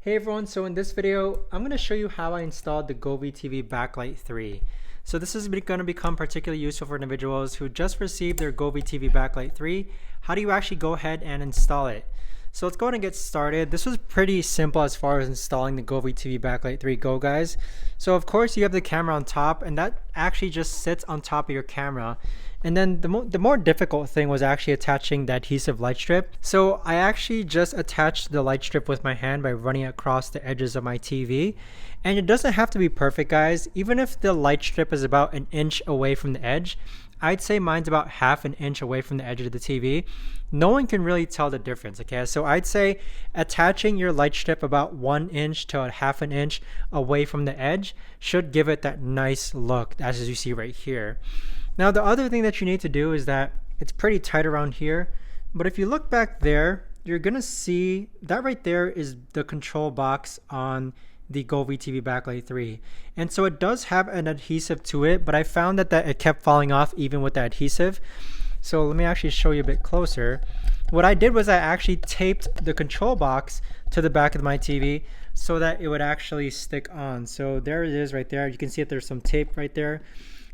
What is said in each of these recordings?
Hey everyone, so in this video, I'm going to show you how I installed the Govee TV Backlight 3. So this is going to become particularly useful for individuals who just received their Govee TV Backlight 3. How do you actually go ahead and install it? So let's go ahead and get started. This was pretty simple as far as installing the Govee TV Backlight 3 go, guys. So of course you have the camera on top, and that actually just sits on top of your camera. And then the more difficult thing was actually attaching the adhesive light strip. So I actually just attached the light strip with my hand by running it across the edges of my TV. And it doesn't have to be perfect, guys. Even if the light strip is about an inch away from the edge, I'd say mine's about half an inch away from the edge of the TV. No one can really tell the difference, okay? So I'd say attaching your light strip about 1 inch to a half an inch away from the edge should give it that nice look, as you see right here. Now the other thing that you need to do is that it's pretty tight around here, but if you look back there, you're gonna see that right there is the control box on the Govee TV Backlight 3. And so it does have an adhesive to it, but I found that it kept falling off even with the adhesive. So let me actually show you a bit closer. What I did was I actually taped the control box to the back of my TV so that it would actually stick on. So there it is right there. You can see that there's some tape right there.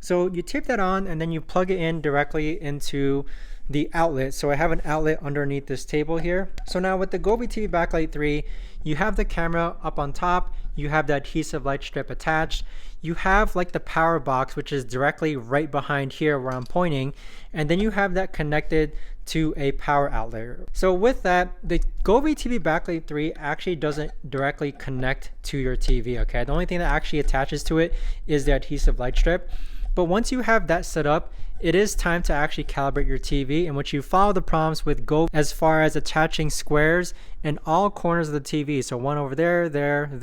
So you tape that on and then you plug it in directly into the outlet. So I have an outlet underneath this table here. So now with the Govee TV Backlight 3, you have the camera up on top, you have the adhesive light strip attached, you have like the power box, which is directly right behind here where I'm pointing, and then you have that connected to a power outlet. So with that, the Govee TV Backlight 3 actually doesn't directly connect to your TV, okay? The only thing that actually attaches to it is the adhesive light strip. But once you have that set up, it is time to actually calibrate your TV, in which you follow the prompts with Govee as far as attaching squares in all corners of the TV. So one over there, there, and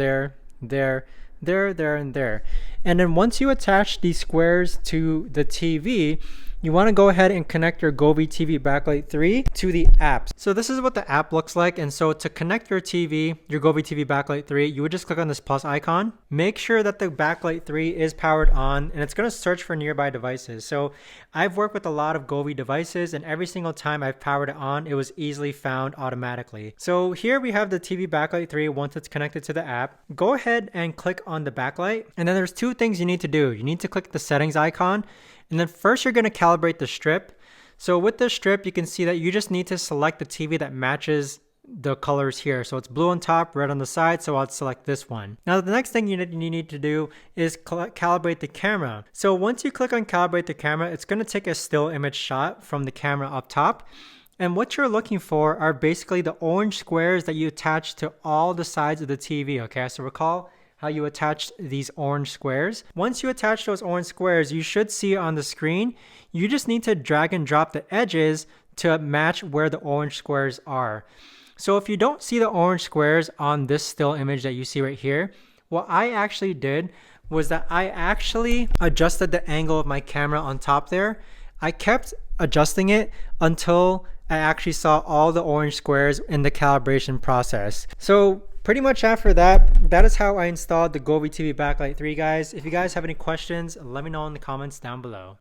there. And then once you attach these squares to the TV, you want to go ahead and connect your Govee TV Backlight 3 to the app. So this is what the app looks like. And so to connect your TV, your Govee TV Backlight 3, you would just click on this plus icon. Make sure that the Backlight 3 is powered on, and it's going to search for nearby devices. So I've worked with a lot of Govee devices, and every single time I've powered it on, it was easily found automatically. So here we have the TV Backlight 3 once it's connected to the app. Go ahead and click on the backlight. And then there's two things you need to do. You need to click the settings icon. And then first you're going to calibrate the strip. So with the strip, you can see that you just need to select the TV that matches the colors here. So it's blue on top, red on the side. So I'll select this one. Now the next thing you need to do is calibrate the camera. So once you click on calibrate the camera, it's going to take a still image shot from the camera up top. And what you're looking for are basically the orange squares that you attach to all the sides of the TV. Okay, so recall how you attach these orange squares. Once you attach those orange squares, you should see on the screen. You just need to drag and drop the edges to match where the orange squares are. So if you don't see the orange squares on this still image that you see right here, what I actually did was that I actually adjusted the angle of my camera on top there. I kept adjusting it until I actually saw all the orange squares in the calibration process. So pretty much after that, that is how I installed the Govee TV Backlight 3, guys. If you guys have any questions, let me know in the comments down below.